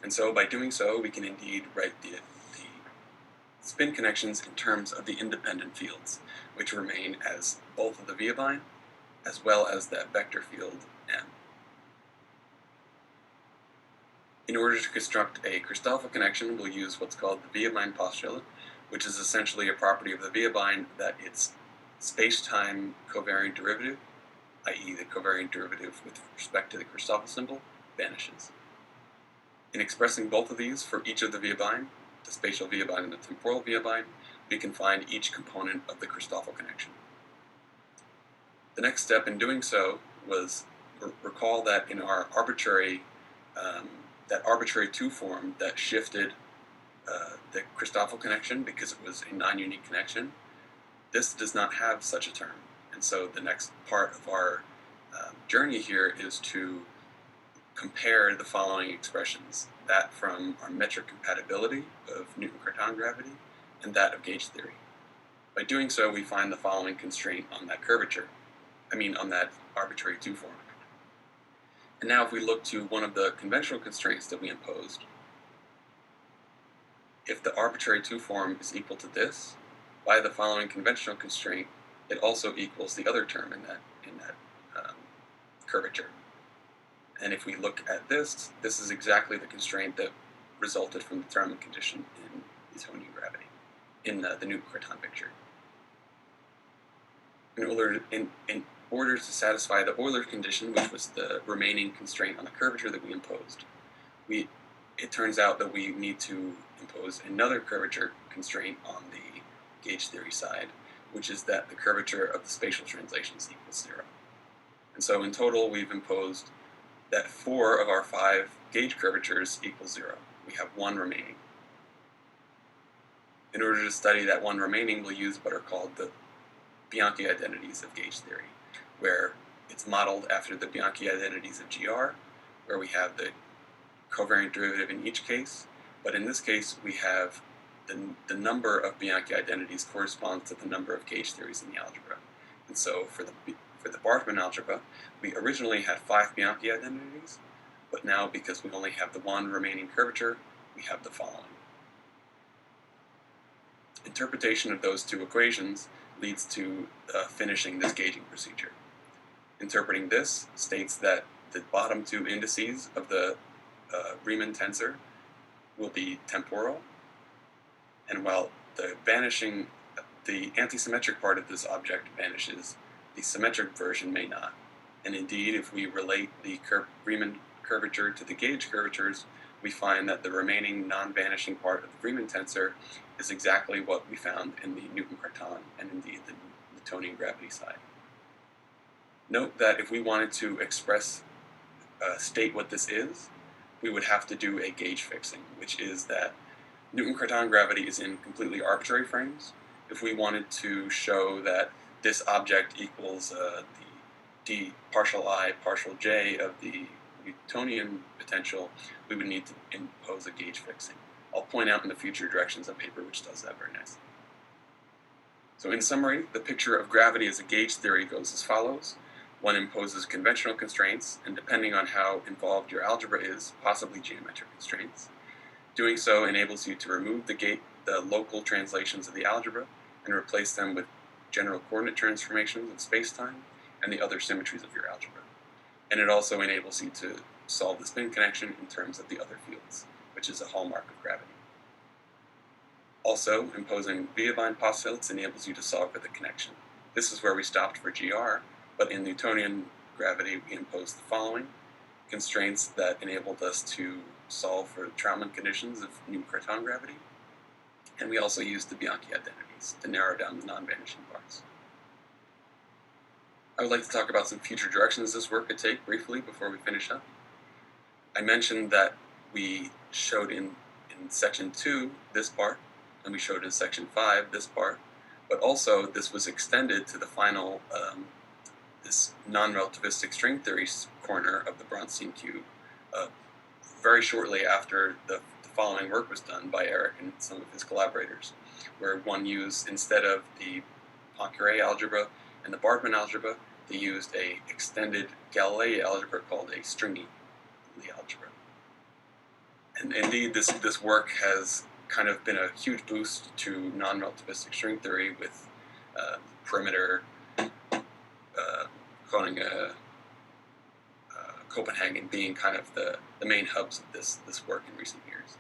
And so by doing so, we can indeed write the spin connections in terms of the independent fields, which remain as both of the Viebein as well as that vector field M. In order to construct a Christoffel connection, we'll use what's called the Viebein postulate, which is essentially a property of the Viebein that its space-time covariant derivative, i.e. the covariant derivative with respect to the Christoffel symbol, vanishes. In expressing both of these for each of the Viebein, the spatial Viebein and the temporal Viebein, we can find each component of the Christoffel connection. The next step in doing so was recall that in our arbitrary 2 form that shifted the Christoffel connection because it was a non-unique connection, this does not have such a term. And so the next part of our journey here is to compare the following expressions, that from our metric compatibility of Newton-Cartan gravity and that of gauge theory. By doing so, we find the following constraint on that curvature, on that arbitrary 2 form. And now if we look to one of the conventional constraints that we imposed, if the arbitrary 2 form is equal to this, by the following conventional constraint, it also equals the other term in that curvature. And if we look at this, this is exactly the constraint that resulted from the Bargmann condition in Newtonian gravity, in the Newton-Cartan picture. In order to satisfy the Euler condition, which was the remaining constraint on the curvature that we imposed, it turns out that we need to impose another curvature constraint on the gauge theory side, which is that the curvature of the spatial translations equals 0. And so in total, we've imposed that 4 of our 5 gauge curvatures equals 0. We have 1 remaining. In order to study that 1 remaining, we'll use what are called the Bianchi identities of gauge theory, where it's modeled after the Bianchi identities of GR, where we have the covariant derivative in each case, but in this case we have the number of Bianchi identities corresponds to the number of gauge theories in the algebra. And so for the Bargmann algebra, we originally had 5 Bianchi identities, but now because we only have the 1 remaining curvature, we have the following. Interpretation of those 2 equations leads to finishing this gauging procedure. Interpreting this states that the bottom 2 indices of the Riemann tensor will be temporal, and while the anti-symmetric part of this object vanishes, the symmetric version may not. And indeed, if we relate the Riemann curvature to the gauge curvatures, we find that the remaining non-vanishing part of the Riemann tensor is exactly what we found in the Newton-Cartan and indeed the Newtonian gravity side. Note that if we wanted to state what this is, we would have to do a gauge fixing, which is that Newton-Cartan gravity is in completely arbitrary frames. If we wanted to show that this object equals the d partial I partial j of the Newtonian potential, we would need to impose a gauge fixing. I'll point out in the future directions a paper which does that very nicely. So in summary, the picture of gravity as a gauge theory goes as follows. One imposes conventional constraints, and depending on how involved your algebra is, possibly geometric constraints. Doing so enables you to remove the local translations of the algebra and replace them with general coordinate transformations of space-time and the other symmetries of your algebra. And it also enables you to solve the spin connection in terms of the other fields, which is a hallmark of gravity. Also, imposing Viebein postulates enables you to solve for the connection. This is where we stopped for GR, but in Newtonian gravity we imposed the following constraints that enabled us to solve for Bargmann conditions of Newton-Cartan gravity, and we also used the Bianchi identities to narrow down the non-vanishing parts. I would like to talk about some future directions this work could take briefly before we finish up. I mentioned that we showed in section 2 this part, and we showed in section 5 this part, but also this was extended to the final this non-relativistic string theory corner of the Bronstein cube very shortly after the following work was done by Eric and some of his collaborators, where one used, instead of the Poincare algebra and the Bargmann algebra, they used a extended Galilei algebra called a stringy algebra. And indeed, this work has kind of been a huge boost to non-relativistic string theory, with perimeter, Groningen, Copenhagen being kind of the main hubs of this work in recent years.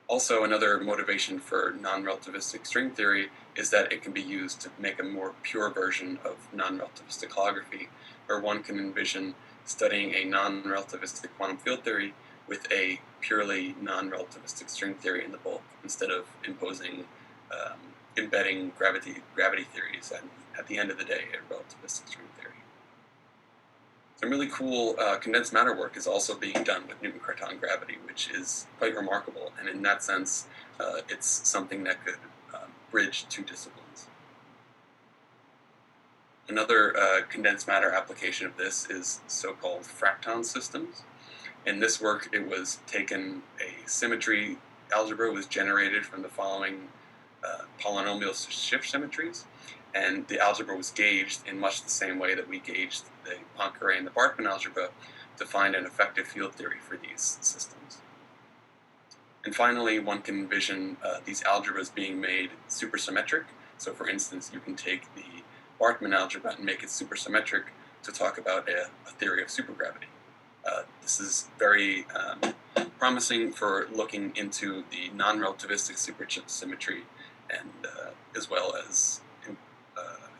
Also, another motivation for non-relativistic string theory is that it can be used to make a more pure version of non-relativistic holography, where one can envision studying a non-relativistic quantum field theory with a purely non-relativistic string theory in the bulk, instead of embedding gravity theories at the end of the day a relativistic string theory. Some really cool condensed matter work is also being done with Newton-Cartan gravity, which is quite remarkable, and in that sense it's something that could bridge 2 disciplines. Another condensed matter application of this is so-called fracton systems. In this work, it was taken, a symmetry algebra was generated from the following polynomial shift symmetries, and the algebra was gauged in much the same way that we gauged the Poincare and the Bargmann algebra to find an effective field theory for these systems. And finally, one can envision these algebras being made supersymmetric. So for instance, you can take the Bargmann algebra and make it supersymmetric to talk about a theory of supergravity. This is very promising for looking into the non-relativistic supersymmetry and as well as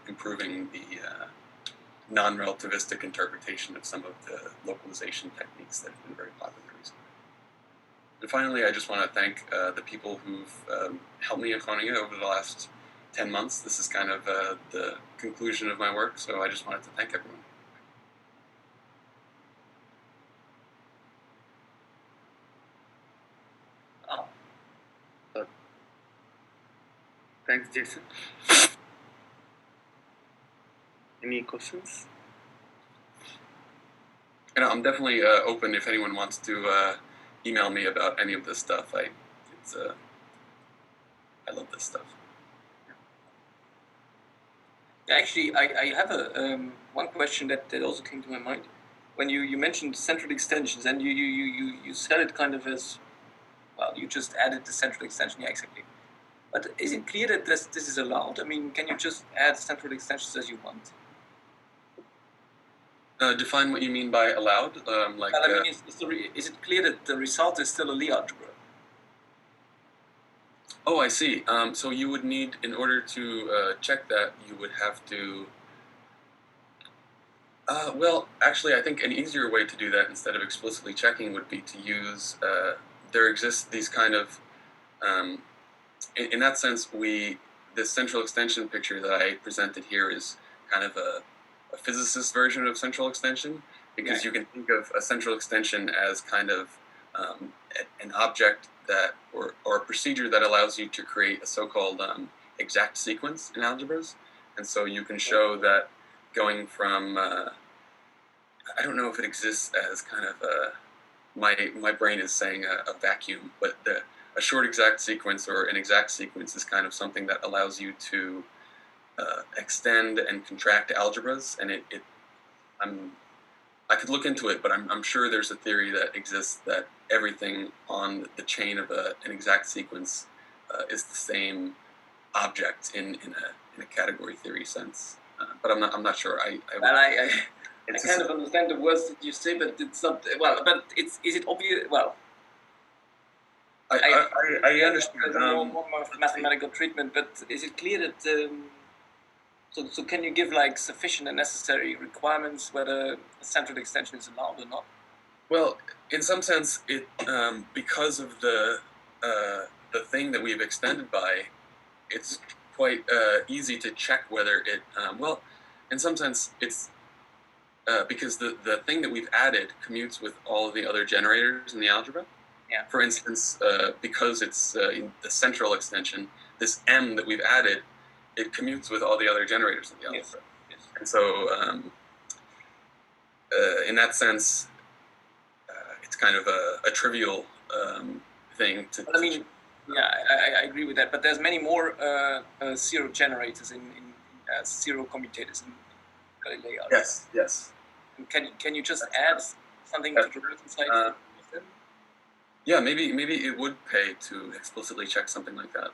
improving the non-relativistic interpretation of some of the localization techniques that have been very popular recently. And finally, I just want to thank the people who've helped me in Groningen over the last 10 months. This is kind of the conclusion of my work, so I just wanted to thank everyone. Thanks, Jason. Any questions? And I'm definitely open if anyone wants to email me about any of this stuff. I love this stuff. Actually, I have one question that also came to my mind. When you mentioned central extensions, and you said it kind of as, well, you just added the central extension, yeah, exactly. But is it clear that this is allowed? I mean, can you just add central extensions as you want? Define what you mean by allowed. Well, I mean, is it clear that the result is still a Lie algebra? Oh, I see. So you would need, in order to check that, you would have to... well, actually, I think an easier way to do that instead of explicitly checking would be to use... there exists these kind of... in that sense, this central extension picture that I presented here is kind of a physicist version of central extension, because you can think of a central extension as kind of an object that, or a procedure that allows you to create a so-called exact sequence in algebras. And so you can show that going from, I don't know if it exists as kind of my brain is saying a vacuum, but a short exact sequence or an exact sequence is kind of something that allows you to extend and contract algebras, and I could look into it, but I'm sure there's a theory that exists that everything on the chain of an exact sequence is the same object in a category theory sense. But I'm not sure. I kind of understand the words that you say, but it's not well. But is it obvious? Well, I understand. More mathematical treatment, but is it clear that? So can you give like sufficient and necessary requirements whether a central extension is allowed or not? Well, in some sense, it because of the thing that we've extended by, it's quite easy to check whether it. Well, in some sense, it's because the thing that we've added commutes with all of the other generators in the algebra. Yeah. For instance, because it's in the central extension, this M that we've added, it commutes with all the other generators in the algebra. Yes. And so, in that sense, it's kind of a trivial thing to. But I mean, I agree with that. But there's many more zero generators in zero commutators in Galilei algebra. Yes. And can you just add something to the right side? Yeah, maybe it would pay to explicitly check something like that.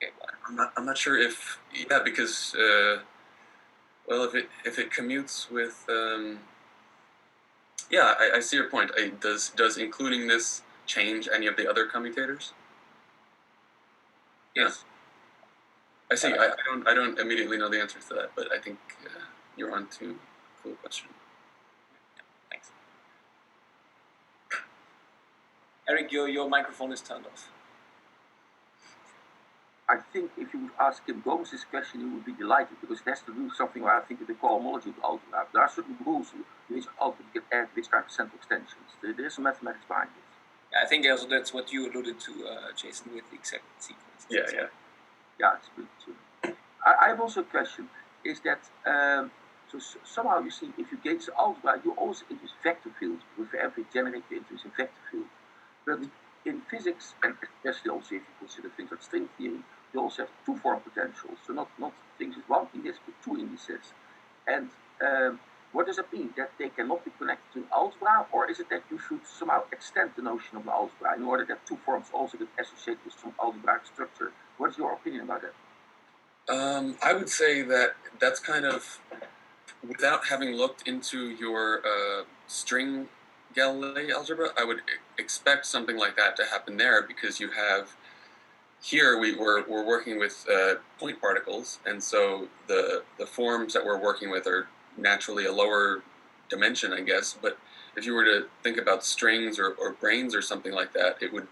Okay, well. I'm not sure if because well, if it commutes with I see your point. Does including this change any of the other commutators? Yes. I see. I don't immediately know the answer to that, but I think you're on to a cool question. Yeah, thanks. Eric, your microphone is turned off. I think if you would ask Kim Gomes this question, he would be delighted, because it has to do something where I think with the core homology of algebra. There are certain rules in which algebra can add which kind of central extensions. There is some mathematics behind it. Yeah, I think also that's what you alluded to, Jason, with the exact sequence. Yeah, it's good too. I have also a question. Is that so somehow you see if you gauge the algebra, you also introduce vector fields with every generator introduce a vector field. But in physics, and especially also if you consider things like string theory, you also have two-form potentials. So not things with one index, but two indices. And what does it mean? That they cannot be connected to algebra, or is it that you should somehow extend the notion of the algebra in order that two forms also get associated with some algebraic structure? What's your opinion about that? I would say that that's kind of, without having looked into your string Galilei algebra, I would expect something like that to happen there, because you have, here we're working with point particles, and so the forms that we're working with are naturally a lower dimension, I guess. But if you were to think about strings or branes or something like that, it would,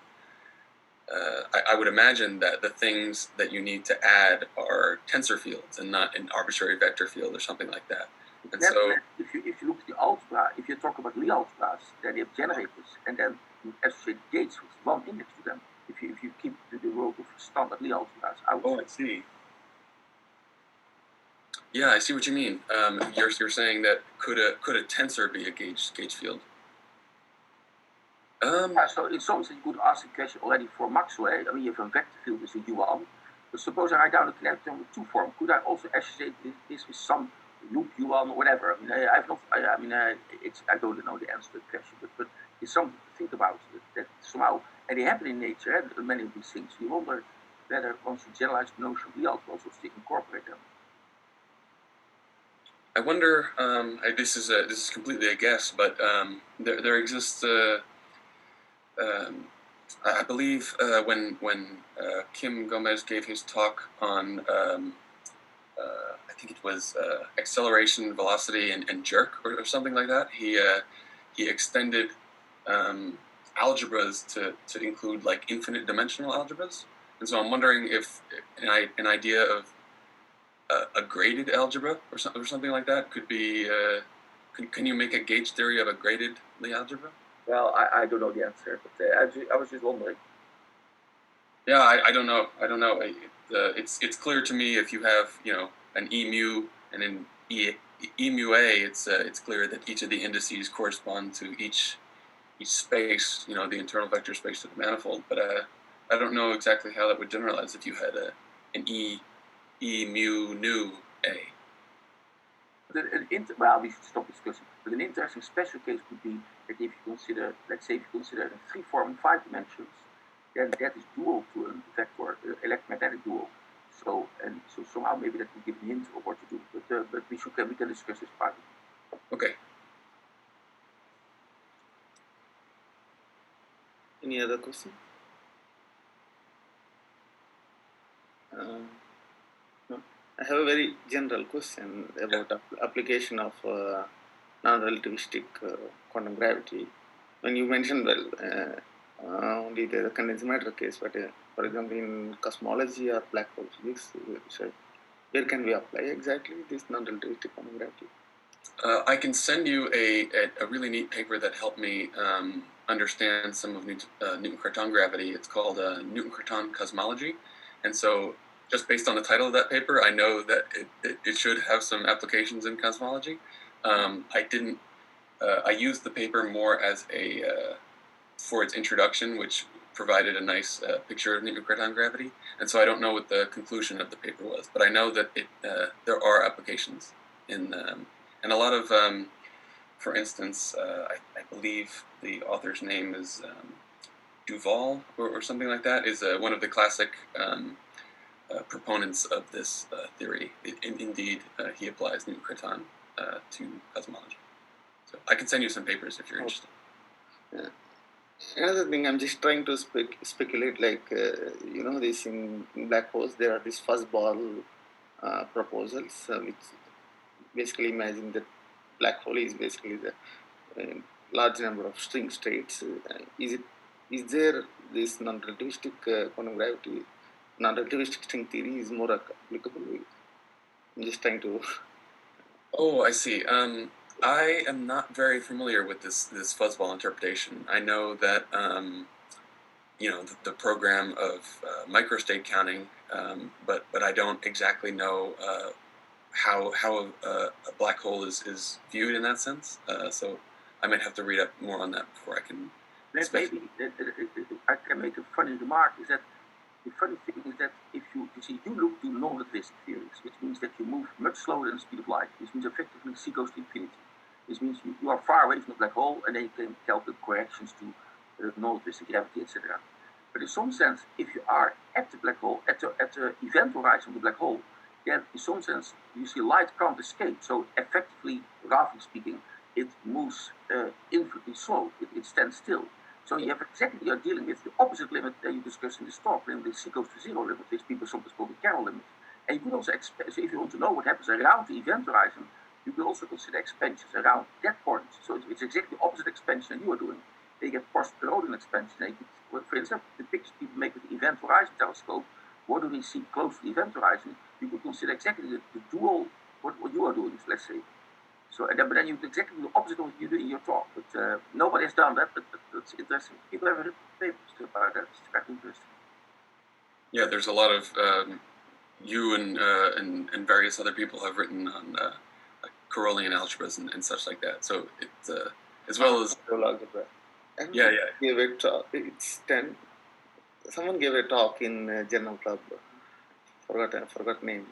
I would imagine that the things that you need to add are tensor fields and not an arbitrary vector field or something like that. And so, if you look at the algebra, if you talk about Lie algebras, then they have generators, and then you associate gates with one index to them. If you keep the world of standard Lie algebras, I would say. I see. Yeah, I see what you mean. You're saying that could a tensor be a gauge field? So in some sense, you could ask the question already for Maxwell. I mean, you have a vector field with a U1. But suppose I write down a connector with two form, could I also associate this with some loop U1 or whatever? I mean, I don't know the answer to the question, but it's something to think about that somehow, and they happen in nature, many of these things. You wonder whether once you generalize the notion of also to incorporate them. I wonder. This is completely a guess, but there exists. I believe when Kim Gomez gave his talk on, I think it was acceleration, velocity, and jerk or something like that. He extended algebras to include like infinite dimensional algebras, and so I'm wondering if an idea of a graded algebra or something like that could be. Can you make a gauge theory of a graded Lie algebra? Well, I don't know the answer, but I was just wondering. Yeah, I don't know. It's clear to me if you have an E mu and an E mu A, it's clear that each of the indices correspond to each space, the internal vector space of the manifold. But I don't know exactly how that would generalize if you had an E mu nu A. Well, we should stop discussing. But an interesting special case would be that if you consider, let's say, if you consider a free form in 5 dimensions, then that is dual to a vector, electromagnetic dual. So somehow maybe that will give a hint of what to do. But we can discuss this part. Okay. Any other question? No. I have a very general question about application of non-relativistic quantum gravity. When you mentioned, only the condensed matter case, but for example, in cosmology or black hole physics, where can we apply exactly this non-relativistic quantum gravity? I can send you a really neat paper that helped me understand some of Newton-Cartan gravity. It's called Newton-Cartan cosmology, and so just based on the title of that paper, I know that it should have some applications in cosmology. I used the paper more as for its introduction, which provided a nice picture of Newton-Cartan gravity, and so I don't know what the conclusion of the paper was, but I know that there are applications in, and a lot of, for instance, I believe the author's name is Duval or something like that, is one of the classic proponents of this theory. Indeed, he applies Newton-Cartan to cosmology. So I can send you some papers if you're interested. Yeah. Another thing, I'm just trying to speculate, like, this in black holes, there are these fuzzball proposals, which basically imagine that black hole is basically the large number of string states. Is there this non-relativistic quantum gravity, non-relativistic string theory is more applicable? I'm just trying to... Oh, I see. I am not very familiar with this fuzzball interpretation. I know that the program of microstate counting, but I don't exactly know how a black hole is viewed in that sense. So I might have to read up more on that before I can maybe I can make a funny remark. Is that the funny thing is that if you see, you look to non-relativistic theories, which means that you move much slower than the speed of light. This means effectively c goes to infinity. This means you are far away from the black hole, and then you can calculate corrections to non-relativistic gravity, etc. But in some sense, if you are at the black hole, at the event horizon of the black hole, then in some sense you see light can't escape. So effectively, roughly speaking, it moves infinitely slow. It stands still. So you're dealing with the opposite limit that you discussed in this talk, namely the c goes to 0 limit, which people sometimes call the Carroll limit. And you could also expect, so if you want to know what happens around the event horizon, you could also consider expansions around that point. So it's exactly the opposite expansion that you are doing. They get post-Herodian expansion. For example, the pictures people make with the event horizon telescope, what do they see close to the event horizon? You could consider exactly the dual what you are doing, let's say. So, but then you do exactly the opposite of what you do in your talk. But nobody has done that, but it's interesting. People have written papers about that. It's quite interesting. Yeah, there's a lot of you and various other people have written on like Carolian algebras and such like that. So it's as well as algebra. Yeah. Gave a talk. It's 10. Someone gave a talk in Journal Club. Forgot name.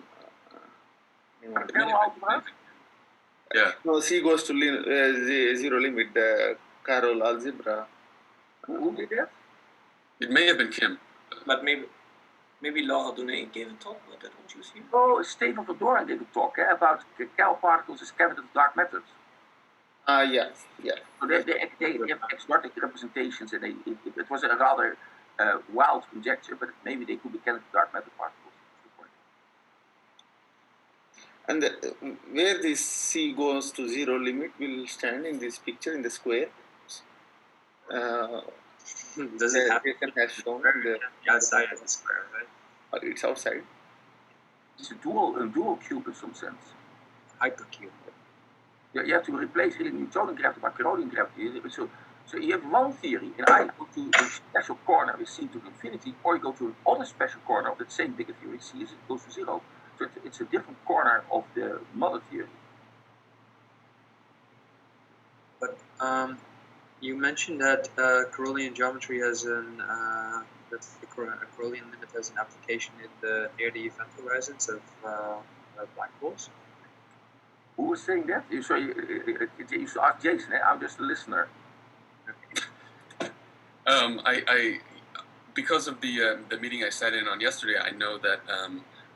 Yeah. No, C goes to 0 limit. The Carol algebra. Who did that? It may have been Kim. But maybe Laura Donet gave a talk about that, don't you see? Oh, Steve of the Doran gave a talk about Cal particles as cavities of dark matter. Yeah. So they have exotic representations, and it was a rather wild conjecture, but maybe they could be candidate dark matter particles. And where this C goes to 0 limit will stand in this picture in the square. Does it have shown the outside of the square, right? It's outside. It's a dual cube in some sense. Hypercube. Yeah, you have to replace really Newtonian gravity by Carolian gravity. So you have one theory, and I go to a special corner with C to infinity, or you go to another special corner of that same bigger theory, C goes to 0. So it's a different corner of the mother theory. But you mentioned that Carolian geometry has that the Carolian limit has an application near the event horizons of black holes. Who was saying that? You should ask Jason. I'm just a listener. I because of the meeting I sat in on yesterday, I know that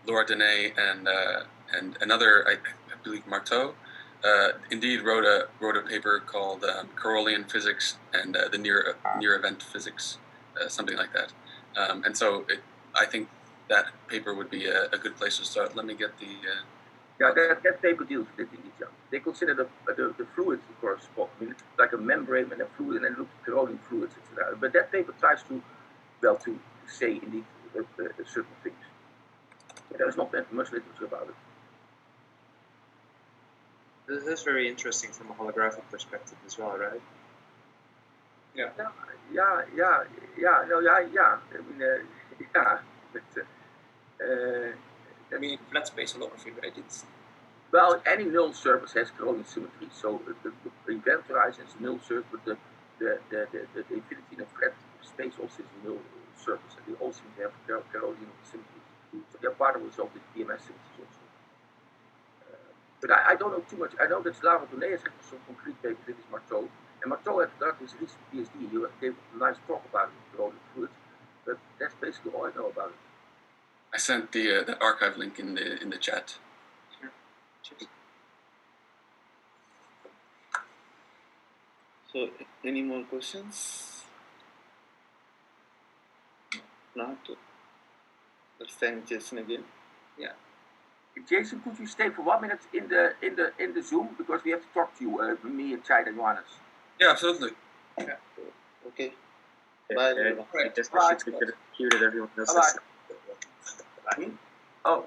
Laura Denet and another, I believe Marteau, indeed wrote a paper called Carolian Physics and the near event physics, something like that. And so I think that paper would be a good place to start. Let me get the. That paper deals with it. They consider the fluids, of course, like a membrane and a fluid, and then look at Carolian fluids, etc. But that paper tries to say indeed certain things. There's not that much literature about it. This is very interesting from a holographic perspective as well, right? Yeah. Yeah. I mean, flat space holography, right? Well, any null surface has Carolian symmetry. So the event horizon is null surface, but the infinity in a flat space also is null surface, and they all seem to have Carolian symmetry. So they're part of the result with PMS symmetries also. But I don't know too much. I know that Laura Donet has written some concrete papers with this Marteau, and Marteau had done his recent PhD. He gave a nice talk about Carolian fluids, but that's basically all I know about it. I sent the archive link in the chat. Sure. So, any more questions? Not. Let's thank Jason again. Yeah. Jason, could you stay for 1 minute in the Zoom, because we have to talk to you, me and Chai and Johannes. Yeah, absolutely. Yeah. Okay. Bye. I guess I should have muted everyone else. Bye. Oh.